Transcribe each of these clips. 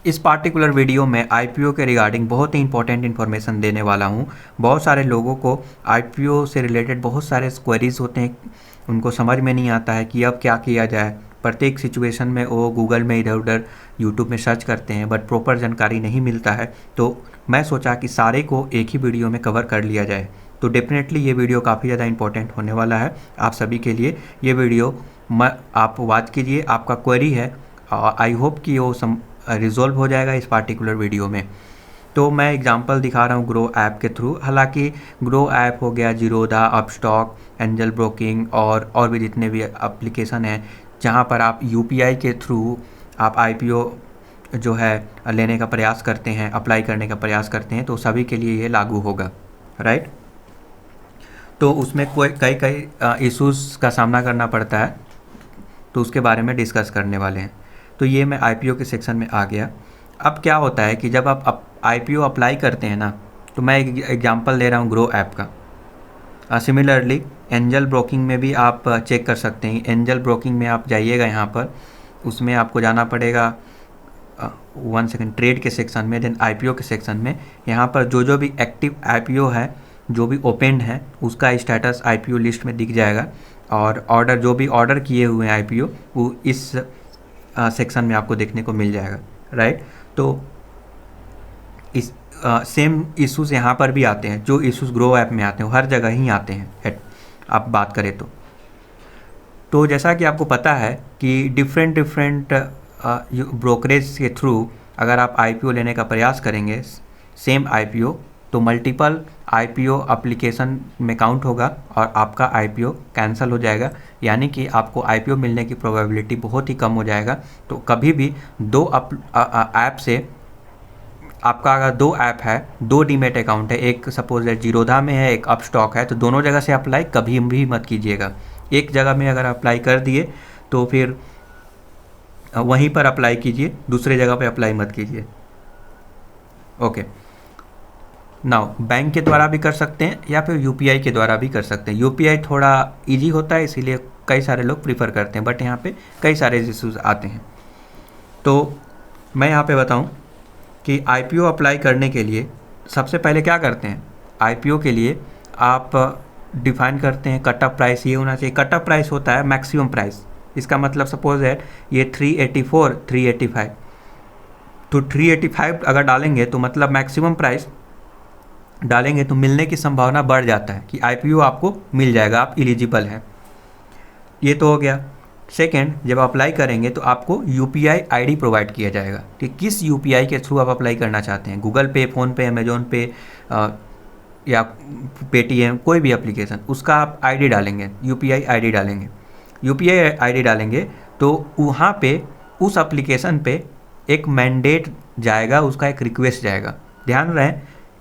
इस particular video में IPO के रिगार्डिंग बहुत ही इंपॉर्टेंट इन्फॉर्मेशन देने वाला हूं। बहुत सारे लोगों को आईपीओ से रिलेटेड बहुत सारे क्वेरीज होते हैं, उनको समझ में नहीं आता है कि अब क्या किया जाए। प्रत्येक सिचुएशन में वो गूगल में इधर उधर यूट्यूब में सर्च करते हैं, बट प्रॉपर जानकारी नहीं मिलता है। तो मैं सोचा कि सारे को एक ही वीडियो में कवर कर लिया जाए। तो डेफिनेटली ये वीडियो काफ़ी ज़्यादा इंपॉर्टेंट होने वाला है आप सभी के लिए। ये वीडियो आप वॉच कीजिए, आपका क्वेरी है, आई होप कि वो रिजॉल्व हो जाएगा इस पार्टिकुलर वीडियो में। तो मैं एग्जांपल दिखा रहा हूँ ग्रो ऐप के थ्रू। हालांकि ग्रो ऐप हो गया, जीरोधा, अपस्टॉक, एंजल ब्रोकिंग और भी जितने भी एप्लीकेशन हैं जहाँ पर आप यूपीआई के थ्रू आप आईपीओ जो है लेने का प्रयास करते हैं, अप्लाई करने का प्रयास करते हैं, तो सभी के लिए ये लागू होगा, राइट। तो उसमें कई इश्यूज़ का सामना करना पड़ता है, तो उसके बारे में डिस्कस करने वाले हैं। तो ये मैं आईपीओ के सेक्शन में आ गया। अब क्या होता है कि जब आप आईपीओ अप्लाई करते हैं ना, तो मैं एक एग्जांपल दे रहा हूँ ग्रो ऐप का। सिमिलरली एंजल ब्रोकिंग में भी आप चेक कर सकते हैं। एंजल ब्रोकिंग में आप जाइएगा, यहाँ पर उसमें आपको जाना पड़ेगा 1 सेकेंड, ट्रेड के सेक्शन में, देन आईपीओ के सेक्शन में। यहाँ पर जो भी एक्टिव आईपीओ है, जो भी ओपन है, उसका स्टेटस आईपीओ लिस्ट में दिख जाएगा। और ऑर्डर, जो भी ऑर्डर किए हुए हैं आईपीओ, वो इस सेक्शन में आपको देखने को मिल जाएगा, राइट। तो इस सेम इश्यूज़ यहाँ पर भी आते हैं, जो इश्यूज़ ग्रो ऐप में आते हैं, हर जगह ही आते हैं आप बात करें तो जैसा कि आपको पता है कि डिफरेंट ब्रोकरेज के थ्रू अगर आप आईपीओ लेने का प्रयास करेंगे सेम आईपीओ, तो मल्टीपल आईपीओ एप्लीकेशन में काउंट होगा और आपका आईपीओ कैंसिल हो जाएगा, यानी कि आपको आईपीओ मिलने की प्रोबेबिलिटी बहुत ही कम हो जाएगा। तो कभी भी दो ऐप से, आपका अगर 2 ऐप है, 2 डीमेट अकाउंट है, एक सपोज है जीरोधा में है, एक अपस्टॉक है, तो दोनों जगह से अप्लाई कभी भी मत कीजिएगा। एक जगह में अगर अप्लाई कर दिए तो फिर वहीं पर अप्लाई कीजिए, दूसरे जगह पे अप्लाई मत कीजिए, ओके। नाउ बैंक के द्वारा भी कर सकते हैं या फिर यूपीआई के द्वारा भी कर सकते हैं। यूपीआई थोड़ा इजी होता है, इसीलिए कई सारे लोग प्रीफर करते हैं, बट यहाँ पे कई सारे इश्यूज आते हैं। तो मैं यहाँ पे बताऊँ कि आईपीओ अप्लाई करने के लिए सबसे पहले क्या करते हैं। आईपीओ के लिए आप डिफाइन करते हैं कट ऑफ प्राइस, ये होना चाहिए। कट ऑफ प्राइस होता है मैक्सिमम प्राइस। इसका मतलब सपोज है ये 384, 385, तो 385 अगर डालेंगे तो मतलब मैक्सिमम प्राइस डालेंगे तो मिलने की संभावना बढ़ जाता है कि आईपीओ आपको मिल जाएगा, आप एलिजिबल हैं। ये तो हो गया। सेकेंड, जब अप्लाई करेंगे तो आपको यूपीआई आईडी प्रोवाइड किया जाएगा कि किस यूपीआई के थ्रू आप अप्लाई करना चाहते हैं। गूगल पे, फ़ोनपे, अमेजोन पे या पेटीएम, कोई भी एप्लीकेशन, उसका आप आईडी डालेंगे, यूपीआई आईडी डालेंगे। यूपीआई आईडी डालेंगे तो वहाँ पे उस एप्लीकेशन पे एक मैंडेट जाएगा, उसका एक रिक्वेस्ट जाएगा। ध्यान रहे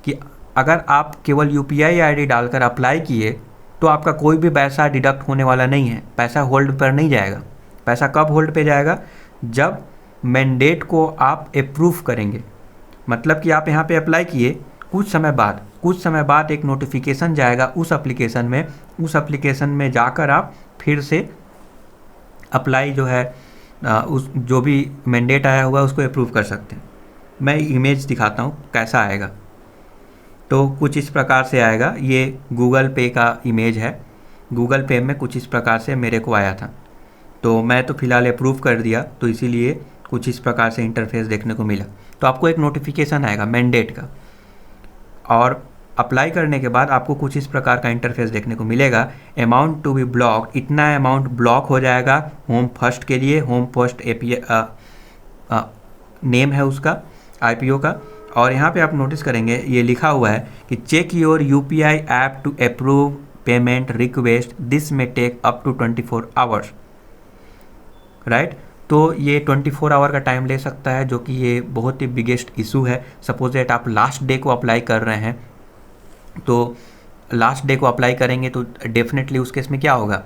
कि अगर आप केवल यूपीआई आईडी डालकर अप्लाई किए तो आपका कोई भी पैसा डिडक्ट होने वाला नहीं है, पैसा होल्ड पर नहीं जाएगा। पैसा कब होल्ड पे जाएगा? जब मैंडेट को आप अप्रूव करेंगे। मतलब कि आप यहाँ पे अप्लाई किए, कुछ समय बाद एक नोटिफिकेशन जाएगा उस एप्लीकेशन में जाकर आप फिर से अप्लाई जो है उस जो भी मैंडेट आया हुआ उसको अप्रूव कर सकते हैं। मैं इमेज दिखाता हूँ कैसा आएगा। तो कुछ इस प्रकार से आएगा। ये गूगल पे का इमेज है। गूगल पे में कुछ इस प्रकार से मेरे को आया था, तो मैं तो फ़िलहाल अप्रूव कर दिया, तो इसीलिए कुछ इस प्रकार से इंटरफेस देखने को मिला। तो आपको एक नोटिफिकेशन आएगा मैंडेट का, और अप्लाई करने के बाद आपको कुछ इस प्रकार का इंटरफेस देखने को मिलेगा। अमाउंट टू बी ब्लॉक, इतना अमाउंट ब्लॉक हो जाएगा होम फर्स्ट के लिए। होम फर्स्ट नेम है उसका आईपीओ का। और यहाँ पे आप नोटिस करेंगे ये लिखा हुआ है कि check your UPI app to approve payment request, this में take up to 24 hours, right. तो ये 24 आवर का टाइम ले सकता है, जो कि ये बहुत ही बिगेस्ट इशू है। सपोज दैट आप लास्ट डे को अप्लाई कर रहे हैं, तो लास्ट डे को अप्लाई करेंगे तो डेफिनेटली उस केस में क्या होगा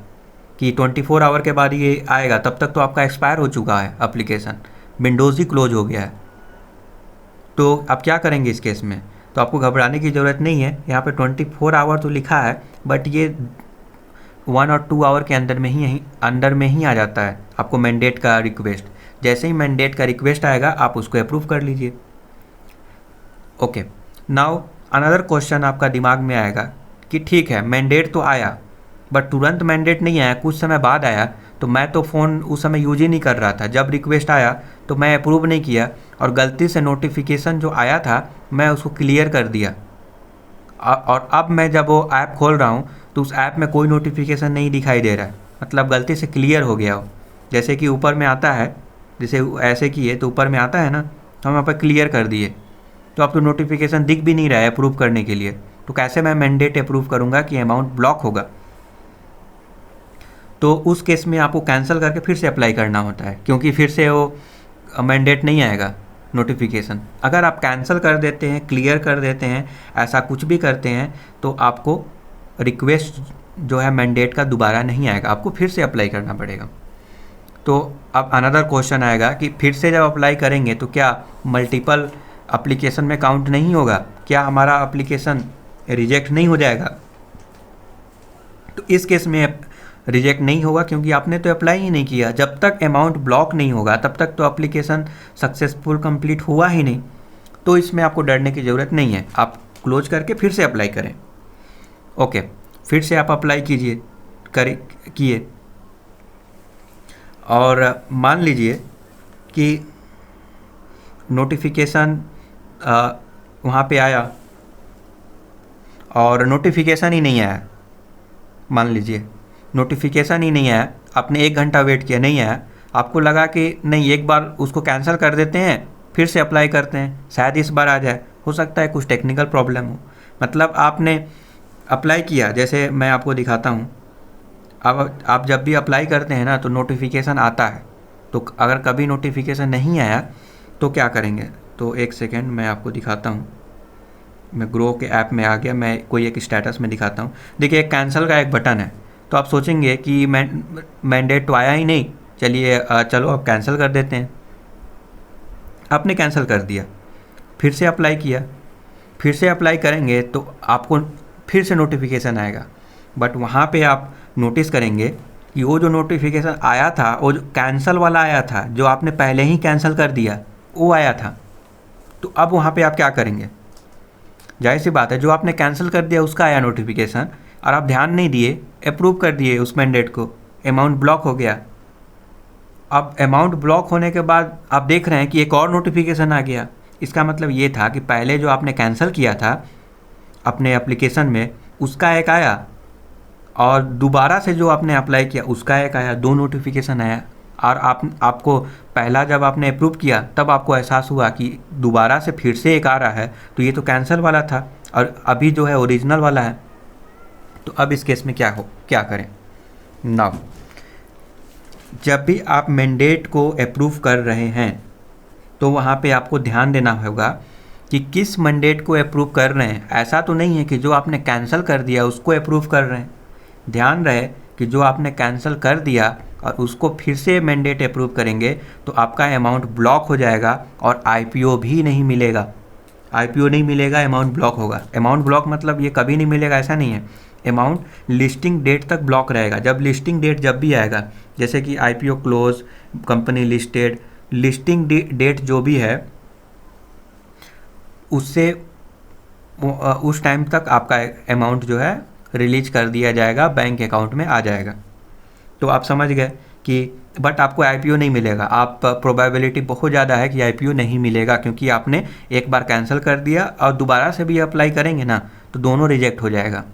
कि 24 आवर के बाद ये आएगा, तब तक तो आपका एक्सपायर हो चुका है एप्लीकेशन, विंडोज़ ही क्लोज हो गया है। तो आप क्या करेंगे इस केस में? तो आपको घबराने की ज़रूरत नहीं है। यहाँ पे 24 आवर तो लिखा है, बट ये 1 और 2 आवर के अंदर में ही आ जाता है आपको मैंडेट का रिक्वेस्ट। जैसे ही मैंडेट का रिक्वेस्ट आएगा आप उसको अप्रूव कर लीजिए। ओके, नाउ अनदर क्वेश्चन आपका दिमाग में आएगा कि ठीक है मैंडेट तो आया बट तुरंत मैंडेट नहीं आया, कुछ समय बाद आया, तो मैं तो फ़ोन उस समय यूज ही नहीं कर रहा था, जब रिक्वेस्ट आया तो मैं अप्रूव नहीं किया और गलती से नोटिफिकेशन जो आया था मैं उसको क्लियर कर दिया और अब मैं जब वो ऐप खोल रहा हूँ तो उस ऐप में कोई नोटिफिकेशन नहीं दिखाई दे रहा है, मतलब गलती से क्लियर हो गया हो। जैसे कि ऊपर में आता है, जैसे ऐसे किए तो ऊपर में आता है ना, हम यहाँ पर क्लियर कर दिए तो अब तो नोटिफिकेशन दिख भी नहीं रहा है अप्रूव करने के लिए, तो कैसे मैं मैंडेट अप्रूव करूँगा कि अमाउंट ब्लॉक होगा। तो उस केस में आपको कैंसिल करके फिर से अप्लाई करना होता है, क्योंकि फिर से वो मैंडेट नहीं आएगा नोटिफिकेशन। अगर आप कैंसिल कर देते हैं, क्लियर कर देते हैं, ऐसा कुछ भी करते हैं तो आपको रिक्वेस्ट जो है मैंडेट का दोबारा नहीं आएगा, आपको फिर से अप्लाई करना पड़ेगा। तो अब अनदर क्वेश्चन आएगा कि फिर से जब अप्लाई करेंगे तो क्या मल्टीपल एप्लीकेशन में काउंट नहीं होगा, क्या हमारा एप्लीकेशन रिजेक्ट नहीं हो जाएगा? तो इस केस में रिजेक्ट नहीं होगा क्योंकि आपने तो अप्लाई ही नहीं किया। जब तक अमाउंट ब्लॉक नहीं होगा तब तक तो एप्लीकेशन सक्सेसफुल कंप्लीट हुआ ही नहीं, तो इसमें आपको डरने की ज़रूरत नहीं है, आप क्लोज करके फिर से अप्लाई करें। ओके, फिर से आप अप्लाई किए और मान लीजिए कि नोटिफिकेशन वहाँ पे आया और नोटिफिकेशन ही नहीं आया, मान लीजिए नोटिफिकेशन ही नहीं आया, आपने 1 घंटा वेट किया नहीं आया, आपको लगा कि नहीं एक बार उसको कैंसिल कर देते हैं फिर से अप्लाई करते हैं, शायद इस बार आ जाए, हो सकता है कुछ टेक्निकल प्रॉब्लम हो। मतलब आपने अप्लाई किया, जैसे मैं आपको दिखाता हूँ, अब आप जब भी अप्लाई करते हैं ना तो नोटिफिकेशन आता है, तो अगर कभी नोटिफिकेशन नहीं आया तो क्या करेंगे, तो एक सेकेंड मैं आपको दिखाता हूँ। मैं ग्रो के ऐप में आ गया, मैं कोई एक स्टेटस में दिखाता हूँ। देखिए एक कैंसिल का एक बटन है, तो आप सोचेंगे कि मैंडेट तो आया ही नहीं, चलिए चलो अब कैंसिल कर देते हैं। आपने कैंसिल कर दिया, फिर से अप्लाई किया, फिर से अप्लाई करेंगे तो आपको फिर से नोटिफिकेशन आएगा, बट वहाँ पे आप नोटिस करेंगे कि वो जो नोटिफिकेशन आया था वो जो कैंसिल वाला आया था, जो आपने पहले ही कैंसिल कर दिया वो आया था। तो अब वहाँ पे आप क्या करेंगे, जाहिर सी बात है जो आपने कैंसिल कर दिया उसका आया नोटिफिकेशन और आप ध्यान नहीं दिए, अप्रूव कर दिए उस मैंडेट को, अमाउंट ब्लॉक हो गया। अब अमाउंट ब्लॉक होने के बाद आप देख रहे हैं कि एक और नोटिफिकेशन आ गया, इसका मतलब ये था कि पहले जो आपने कैंसिल किया था अपने एप्लीकेशन में उसका एक आया और दोबारा से जो आपने अप्लाई किया उसका एक आया, 2 नोटिफिकेशन आया। और आपको पहला जब आपने अप्रूव किया तब आपको एहसास हुआ कि दोबारा से फिर से एक आ रहा है, तो ये तो कैंसिल वाला था और अभी जो है ओरिजिनल वाला है। तो अब इस केस में क्या करें। नाउ जब भी आप मैंडेट को अप्रूव कर रहे हैं तो वहाँ पे आपको ध्यान देना होगा कि किस मैंडेट को अप्रूव कर रहे हैं। ऐसा तो नहीं है कि जो आपने कैंसिल कर दिया उसको अप्रूव कर रहे हैं। ध्यान रहे कि जो आपने कैंसिल कर दिया और उसको फिर से मैंडेट अप्रूव करेंगे तो आपका अमाउंट ब्लॉक हो जाएगा और आईपीओ भी नहीं मिलेगा। आईपीओ नहीं मिलेगा, अमाउंट ब्लॉक होगा। अमाउंट ब्लॉक मतलब ये कभी नहीं मिलेगा ऐसा नहीं है, अमाउंट लिस्टिंग डेट तक ब्लॉक रहेगा। जब लिस्टिंग डेट जब भी आएगा, जैसे कि IPO close, company listed, listing date जो भी है उससे उस टाइम तक आपका अमाउंट जो है रिलीज कर दिया जाएगा, बैंक अकाउंट में आ जाएगा। तो आप समझ गए कि बट आपको आईपीओ नहीं मिलेगा। आप प्रोबेबिलिटी बहुत ज़्यादा है कि आईपीओ नहीं मिलेगा, क्योंकि आपने एक बार कैंसिल कर दिया और दोबारा से भी अप्लाई करेंगे ना तो दोनों रिजेक्ट हो जाएगा।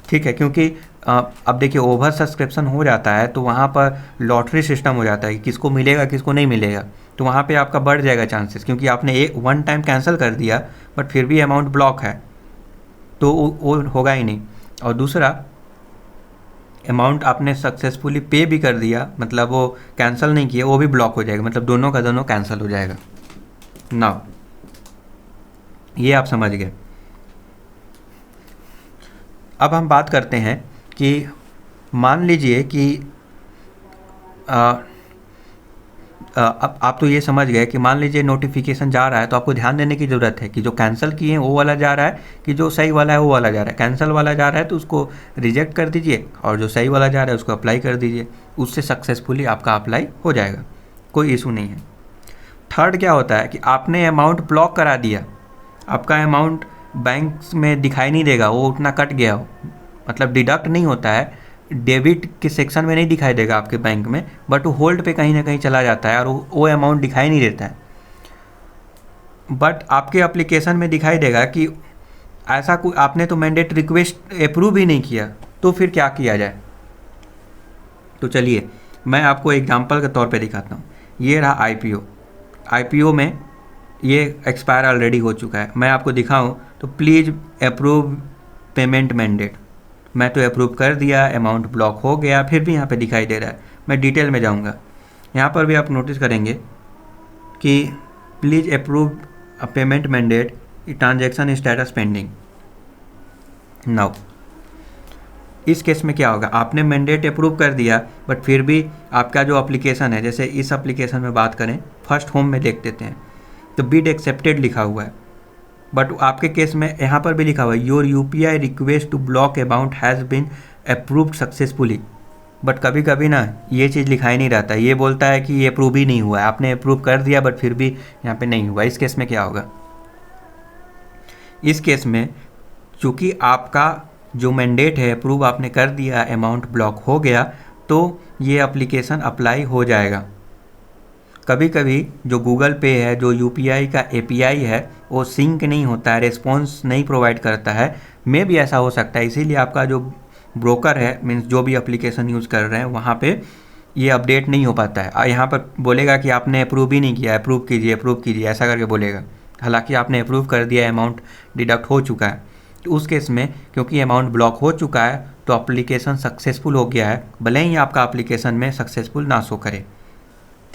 ठीक है, क्योंकि अब देखिए ओवर सब्सक्रिप्शन हो जाता है तो वहाँ पर लॉटरी सिस्टम हो जाता है कि किसको मिलेगा किसको नहीं मिलेगा, तो वहाँ पे आपका बढ़ जाएगा चांसेस, क्योंकि आपने वन टाइम कैंसिल कर दिया बट फिर भी अमाउंट ब्लॉक है तो वो होगा ही नहीं। और दूसरा, अमाउंट आपने सक्सेसफुली पे भी कर दिया, मतलब वो कैंसिल नहीं किया, वो भी ब्लॉक हो जाएगा, मतलब दोनों का दोनों कैंसिल हो जाएगा। नाउ ये आप समझ गए। अब हम बात करते हैं कि मान लीजिए कि अब आप तो ये समझ गए कि मान लीजिए नोटिफिकेशन जा रहा है तो आपको ध्यान देने की ज़रूरत है कि जो कैंसिल किए हैं वो वाला जा रहा है कि जो सही वाला है वो वाला जा रहा है। कैंसिल वाला जा रहा है तो उसको रिजेक्ट कर दीजिए और जो सही वाला जा रहा है उसको अप्लाई कर दीजिए। उससे सक्सेसफुली आपका अप्लाई हो जाएगा, कोई इशू नहीं है। थर्ड क्या होता है कि आपने अमाउंट ब्लॉक करा दिया, आपका अमाउंट बैंक में दिखाई नहीं देगा, वो उतना कट गया हो, मतलब डिडक्ट नहीं होता है, डेबिट के सेक्शन में नहीं दिखाई देगा आपके बैंक में, बट वो होल्ड पे कहीं ना कहीं चला जाता है और वो अमाउंट दिखाई नहीं देता है, बट आपके एप्लीकेशन में दिखाई देगा कि ऐसा कोई आपने तो मैंडेट रिक्वेस्ट अप्रूव ही नहीं किया, तो फिर क्या किया जाए। तो चलिए मैं आपको एग्जांपल के तौर पे दिखाता हूँ। ये रहा आईपीओ में ये एक्सपायर ऑलरेडी हो चुका है। मैं आपको दिखाऊं तो प्लीज़ अप्रूव पेमेंट मैंडेट, मैं तो अप्रूव कर दिया, अमाउंट ब्लॉक हो गया, फिर भी यहाँ पे दिखाई दे रहा है। मैं डिटेल में जाऊँगा, यहाँ पर भी आप नोटिस करेंगे कि please approve payment mandate, transaction status pending. Now इस केस में क्या होगा, आपने मैंडेट अप्रूव कर दिया बट फिर भी आपका जो एप्लीकेशन है, जैसे इस एप्लीकेशन में बात करें, फर्स्ट होम में देख देते हैं तो बिड एक्सेप्टेड लिखा हुआ है, बट आपके केस में यहाँ पर भी लिखा हुआ है your UPI request to block amount has been approved successfully, but कभी कभी ना ये चीज़ लिखाई नहीं रहता, ये बोलता है कि ये अप्रूव ही नहीं हुआ है, आपने अप्रूव कर दिया बट फिर भी यहाँ पे नहीं हुआ। इस केस में क्या होगा, इस केस में चूँकि आपका जो मैंडेट है अप्रूव आपने कर दिया, अमाउंट ब्लॉक हो गया, तो ये एप्लीकेशन अप्लाई हो जाएगा। कभी कभी जो गूगल पे है, जो यूपीआई का एपीआई है, वो सिंक नहीं होता है, रिस्पॉन्स नहीं प्रोवाइड करता है, मे भी ऐसा हो सकता है, इसीलिए आपका जो ब्रोकर है, मीन्स जो भी एप्लीकेशन यूज़ कर रहे हैं वहाँ पे ये अपडेट नहीं हो पाता है। यहाँ पर बोलेगा कि आपने अप्रूव ही नहीं किया, अप्रूव कीजिए ऐसा करके बोलेगा, हालांकि आपने अप्रूव कर दिया, अमाउंट डिडक्ट हो चुका है। तो उस केस में क्योंकि अमाउंट ब्लॉक हो चुका है तो एप्लीकेशन सक्सेसफुल हो गया है, भले ही आपका एप्लीकेशन में सक्सेसफुल ना शो करे,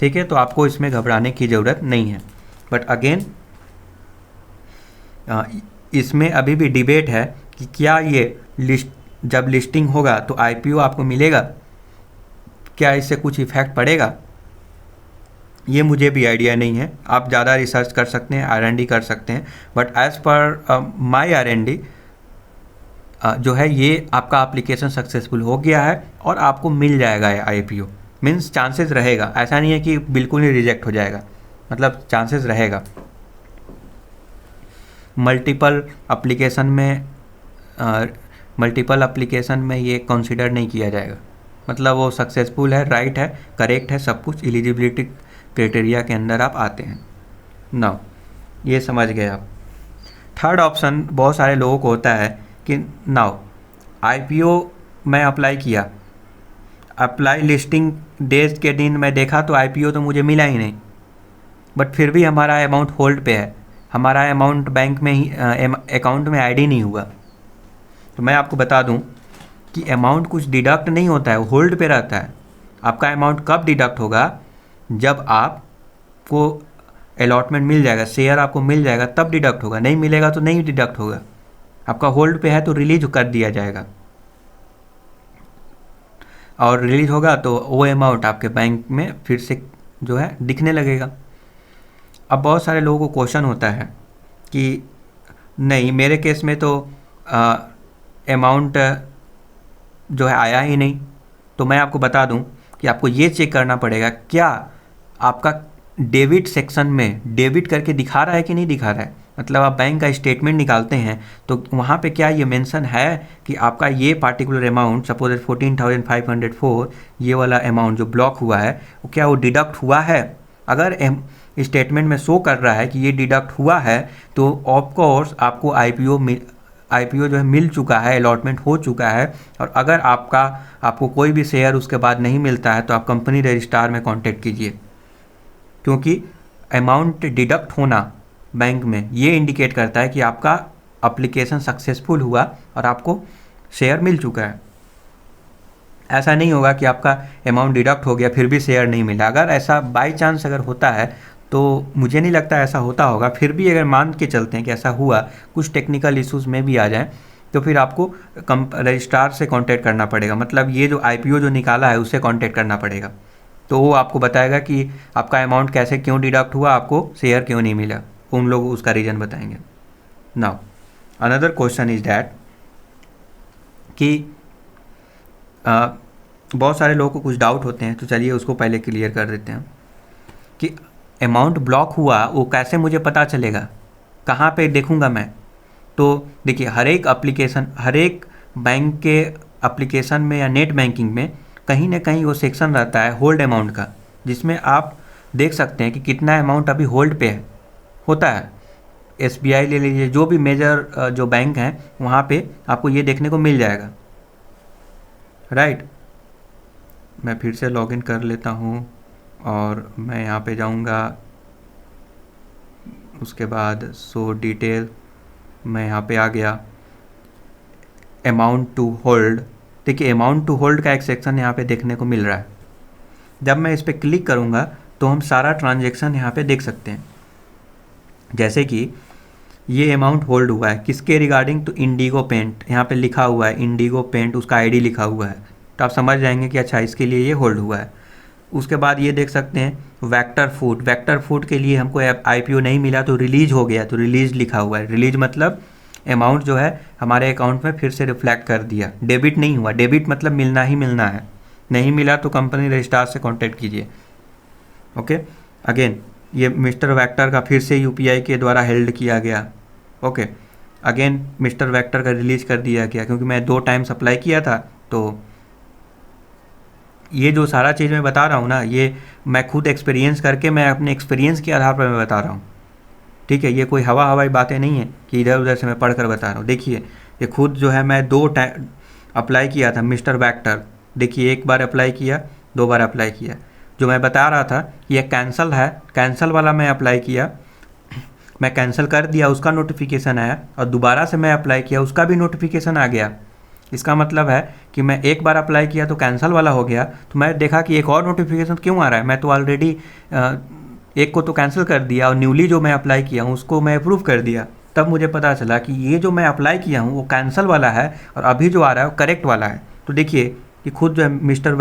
ठीक है। तो आपको इसमें घबराने की ज़रूरत नहीं है। बट अगेन इसमें अभी भी डिबेट है कि क्या ये जब लिस्टिंग होगा तो आईपीओ आपको मिलेगा, क्या इससे कुछ इफेक्ट पड़ेगा, ये मुझे भी आइडिया नहीं है। आप ज़्यादा रिसर्च कर सकते हैं, R&D कर सकते हैं, but as per my R&D जो है ये आपका एप्लीकेशन सक्सेसफुल हो गया है और आपको मिल जाएगा ये आईपीओ, मीन्स चांसेस रहेगा, ऐसा नहीं है कि बिल्कुल ही रिजेक्ट हो जाएगा, मतलब चांसेस रहेगा। मल्टीपल एप्लीकेशन में ये कंसिडर नहीं किया जाएगा, मतलब वो सक्सेसफुल है, राइट है, करेक्ट है, सब कुछ एलिजिबिलिटी क्राइटेरिया के अंदर आप आते हैं। नाउ ये समझ गए आप। थर्ड ऑप्शन बहुत सारे लोगों को होता है कि नाउ आईपीओ मैं अप्लाई किया, अप्लाई लिस्टिंग डेज के दिन मैं देखा तो आईपीओ तो मुझे मिला ही नहीं, बट फिर भी हमारा अमाउंट होल्ड पे है, हमारा अमाउंट बैंक में ही अकाउंट में ऐड ही नहीं हुआ। तो मैं आपको बता दूं कि अमाउंट कुछ डिडक्ट नहीं होता है, होल्ड पे रहता है। आपका अमाउंट कब डिडक्ट होगा, जब आपको अलॉटमेंट मिल जाएगा, शेयर आपको मिल जाएगा तब डिडक्ट होगा, नहीं मिलेगा तो नहीं डिडक्ट होगा। आपका होल्ड पे है तो रिलीज कर दिया जाएगा, और रिलीज होगा तो वो अमाउंट आपके बैंक में फिर से जो है दिखने लगेगा। अब बहुत सारे लोगों को क्वेश्चन होता है कि नहीं मेरे केस में तो अमाउंट जो है आया ही नहीं। तो मैं आपको बता दूं कि आपको ये चेक करना पड़ेगा क्या आपका डेबिट सेक्शन में डेबिट करके दिखा रहा है कि नहीं दिखा रहा है। मतलब आप बैंक का स्टेटमेंट निकालते हैं तो वहाँ पे क्या ये मेंशन है कि आपका ये पार्टिकुलर अमाउंट, सपोज 14,504, ये वाला अमाउंट जो ब्लॉक हुआ है वो क्या वो डिडक्ट हुआ है। अगर स्टेटमेंट में शो कर रहा है कि ये डिडक्ट हुआ है तो ऑफ कोर्स आपको आईपीओ जो है मिल चुका है, अलॉटमेंट हो चुका है। और अगर आपको कोई भी शेयर उसके बाद नहीं मिलता है तो आप कंपनी रजिस्ट्रार में कांटेक्ट कीजिए, क्योंकि अमाउंट डिडक्ट होना बैंक में ये इंडिकेट करता है कि आपका एप्लीकेशन सक्सेसफुल हुआ और आपको शेयर मिल चुका है। ऐसा नहीं होगा कि आपका अमाउंट डिडक्ट हो गया फिर भी शेयर नहीं मिला। अगर ऐसा बाई चांस अगर होता है तो मुझे नहीं लगता ऐसा होता होगा, फिर भी अगर मान के चलते हैं कि ऐसा हुआ, कुछ टेक्निकल इश्यूज़ में भी आ जाए तो फिर आपको रजिस्ट्रार से कांटेक्ट करना पड़ेगा। मतलब ये जो आईपीओ जो निकाला है उससे कांटेक्ट करना पड़ेगा, तो वो आपको बताएगा कि आपका अमाउंट कैसे क्यों डिडक्ट हुआ, आपको शेयर क्यों नहीं मिला, उन लोग उसका रीज़न बताएंगे। Now another question is that कि बहुत सारे लोगों को कुछ डाउट होते हैं, तो चलिए उसको पहले क्लियर कर देते हैं कि अमाउंट ब्लॉक हुआ वो कैसे मुझे पता चलेगा, कहाँ पे देखूँगा मैं। तो देखिए हर एक एप्लीकेशन, हर एक बैंक के एप्लीकेशन में या नेट बैंकिंग में कहीं ना कहीं वो सेक्शन रहता है होल्ड अमाउंट का, जिसमें आप देख सकते हैं कि कितना अमाउंट अभी होल्ड पे है होता है। SBI ले लीजिए, जो भी मेजर जो बैंक हैं वहाँ पे आपको ये देखने को मिल जाएगा, राइट। मैं फिर से लॉगिन कर लेता हूँ और मैं यहाँ पे जाऊँगा, उसके बाद शो डिटेल, मैं यहाँ पे आ गया, अमाउंट टू होल्ड। देखिए अमाउंट टू होल्ड का एक सेक्शन यहाँ पे देखने को मिल रहा है। जब मैं इस पर क्लिक करूँगा तो हम सारा ट्रांजेक्शन यहाँ पे देख सकते हैं। जैसे कि ये अमाउंट होल्ड हुआ है किसके रिगार्डिंग, तो इंडिगो पेंट, यहाँ पे लिखा हुआ है इंडिगो पेंट, उसका आईडी लिखा हुआ है, तो आप समझ जाएंगे कि अच्छा इसके लिए ये होल्ड हुआ है। उसके बाद ये देख सकते हैं वेक्टर फूड, वेक्टर फूड के लिए हमको IPO नहीं मिला तो रिलीज हो गया, तो रिलीज लिखा हुआ है। रिलीज मतलब अमाउंट जो है हमारे अकाउंट में फिर से रिफ्लेक्ट कर दिया, डेबिट नहीं हुआ। डेबिट मतलब मिलना ही मिलना है, नहीं मिला तो कंपनी रजिस्ट्रार से कॉन्टेक्ट कीजिए। ओके, अगेन ये मिस्टर वेक्टर का फिर से UPI के द्वारा हेल्ड किया गया। ओके, अगेन मिस्टर वेक्टर का रिलीज कर दिया गया, क्योंकि मैं 2 टाइम्स अप्लाई किया था। तो ये जो सारा चीज़ मैं बता रहा हूँ ना, ये मैं खुद एक्सपीरियंस करके, मैं अपने एक्सपीरियंस के आधार पर मैं बता रहा हूँ, ठीक है। ये कोई हवाई बातें नहीं है कि इधर उधर से मैं पढ़ कर बता रहा हूँ। देखिए ये खुद जो है मैं 2 टाइम अप्लाई किया था मिस्टर वेक्टर। देखिए 1 बार अप्लाई किया, 2 बार अप्लाई किया। जो मैं बता रहा था ये कैंसल है, कैंसल वाला मैं अप्लाई किया, मैं कैंसिल कर दिया, उसका नोटिफिकेशन आया, और दोबारा से मैं अप्लाई किया, उसका भी नोटिफिकेशन आ गया। इसका मतलब है कि मैं 1 बार अप्लाई किया तो कैंसिल वाला हो गया, तो मैं देखा कि एक और नोटिफिकेशन क्यों आ रहा है, मैं तो ऑलरेडी एक को तो कैंसिल कर दिया और न्यूली जो मैं अप्लाई किया हूँ उसको मैं अप्रूव कर दिया। तब मुझे पता चला कि ये जो मैं अप्लाई किया हूँ वो कैंसिल वाला है और अभी जो आ रहा है वो करेक्ट वाला है। तो देखिए कि खुद जो है मिस्टर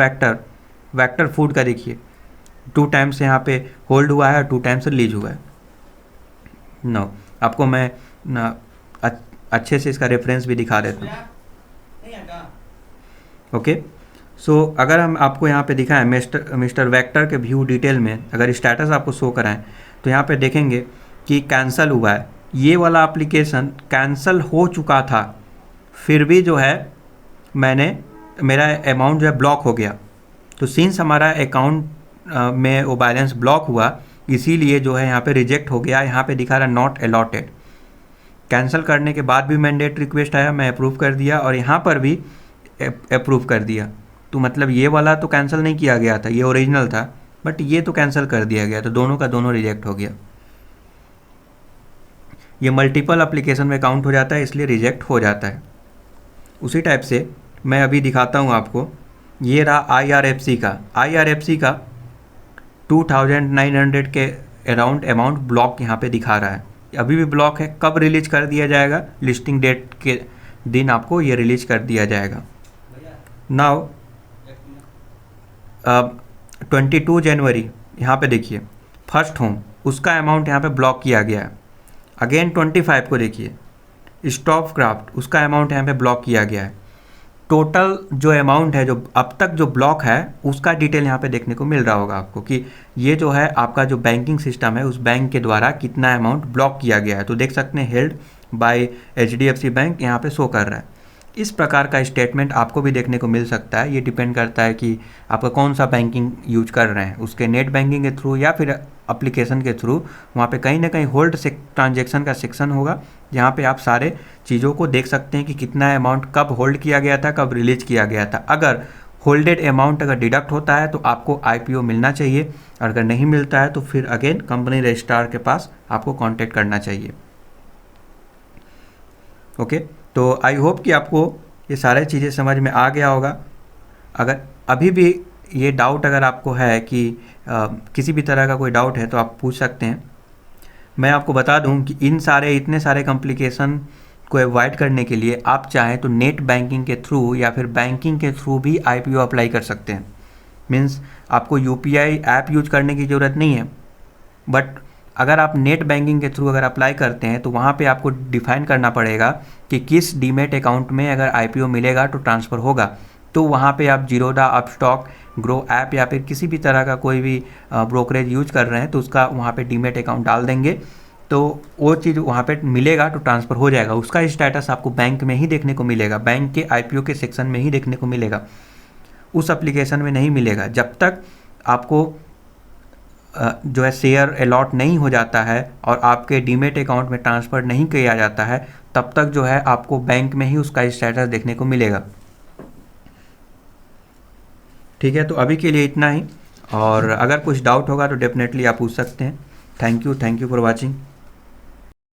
वेक्टर फूड का देखिए 2 टाइम्स यहाँ पे होल्ड हुआ है और 2 टाइम्स रिलीज हुआ है। नो, आपको मैं अच्छे से इसका रेफरेंस भी दिखा देता हूँ। ओके, सो अगर हम आपको यहाँ पे दिखाएं मिस्टर वेक्टर के व्यू डिटेल में, अगर स्टेटस आपको शो कराएं तो यहाँ पे देखेंगे कि कैंसिल हुआ है। ये वाला एप्लीकेशन कैंसिल हो चुका था, फिर भी जो है मेरा अमाउंट जो है ब्लॉक हो गया। तो सिंस हमारा अकाउंट में वो बैलेंस ब्लॉक हुआ, इसीलिए जो है यहाँ पे रिजेक्ट हो गया। यहाँ पे दिखा रहा नॉट अलॉटेड। कैंसिल करने के बाद भी मैंडेट रिक्वेस्ट आया, मैं अप्रूव कर दिया, और यहाँ पर भी अप्रूव कर दिया। तो मतलब ये वाला तो कैंसिल नहीं किया गया था, ये ओरिजिनल था, बट ये तो कैंसिल कर दिया गया, तो दोनों का दोनों रिजेक्ट हो गया। ये मल्टीपल एप्लीकेशन में काउंट हो जाता है, इसलिए रिजेक्ट हो जाता है। उसी टाइप से मैं अभी दिखाता हूँ आपको, ये रहा IRFC का 2900 के अराउंड अमाउंट ब्लॉक यहाँ पे दिखा रहा है, अभी भी ब्लॉक है। कब रिलीज कर दिया जाएगा, लिस्टिंग डेट के दिन आपको ये रिलीज कर दिया जाएगा। नाउ 22 जनवरी यहाँ पे देखिए फर्स्ट होम, उसका अमाउंट यहाँ पे ब्लॉक किया गया है। अगेन 25 को देखिए स्टॉप क्राफ्ट, उसका अमाउंट यहाँ पे ब्लॉक किया गया है। टोटल जो अमाउंट है जो अब तक जो ब्लॉक है उसका डिटेल यहाँ पे देखने को मिल रहा होगा आपको, कि ये जो है आपका जो बैंकिंग सिस्टम है उस बैंक के द्वारा कितना अमाउंट ब्लॉक किया गया है। तो देख सकते हैं हेल्ड बाय HDFC बैंक यहाँ पे शो कर रहा है। इस प्रकार का स्टेटमेंट आपको भी देखने को मिल सकता है। ये डिपेंड करता है कि आपका कौन सा बैंकिंग यूज कर रहे हैं, उसके नेट बैंकिंग के थ्रू या फिर एप्लीकेशन के थ्रू। वहाँ पे कहीं ना कहीं होल्ड से ट्रांजेक्शन का सेक्शन होगा, जहाँ पे आप सारे चीज़ों को देख सकते हैं कि कितना अमाउंट कब होल्ड किया गया था, कब रिलीज किया गया था। अगर होल्डेड अमाउंट अगर डिडक्ट होता है तो आपको IPO मिलना चाहिए, और अगर नहीं मिलता है तो फिर अगेन कंपनी रजिस्ट्रार के पास आपको कॉन्टेक्ट करना चाहिए। ओके, तो आई होप कि आपको ये सारे चीज़ें समझ में आ गया होगा। अगर अभी भी ये डाउट अगर आपको है कि किसी भी तरह का कोई डाउट है तो आप पूछ सकते हैं। मैं आपको बता दूं कि इतने सारे कॉम्प्लिकेशन को अवॉइड करने के लिए आप चाहें तो नेट बैंकिंग के थ्रू या फिर बैंकिंग के थ्रू भी IPO अप्लाई कर सकते हैं। मीन्स आपको UPI ऐप यूज करने की ज़रूरत नहीं है, बट अगर आप नेट बैंकिंग के थ्रू अगर अप्लाई करते हैं तो वहाँ पे आपको डिफाइन करना पड़ेगा कि किस डीमेट अकाउंट में अगर IPO मिलेगा तो ट्रांसफ़र होगा। तो वहाँ पे आप जीरोधा, अपस्टॉक, ग्रो ऐप या फिर किसी भी तरह का कोई भी ब्रोकरेज यूज कर रहे हैं तो उसका वहाँ पे डीमेट अकाउंट डाल देंगे तो वो चीज़ वहाँ पे मिलेगा, तो ट्रांसफ़र हो जाएगा। उसका स्टेटस आपको बैंक में ही देखने को मिलेगा, बैंक के आईपीओ के सेक्शन में ही देखने को मिलेगा, उस एप्लीकेशन में नहीं मिलेगा। जब तक आपको जो है शेयर अलॉट नहीं हो जाता है और आपके डीमेट अकाउंट में ट्रांसफ़र नहीं किया जाता है, तब तक जो है आपको बैंक में ही उसका स्टेटस देखने को मिलेगा। ठीक है, तो अभी के लिए इतना ही, और अगर कुछ डाउट होगा तो डेफिनेटली आप पूछ सकते हैं। Thank you for watching.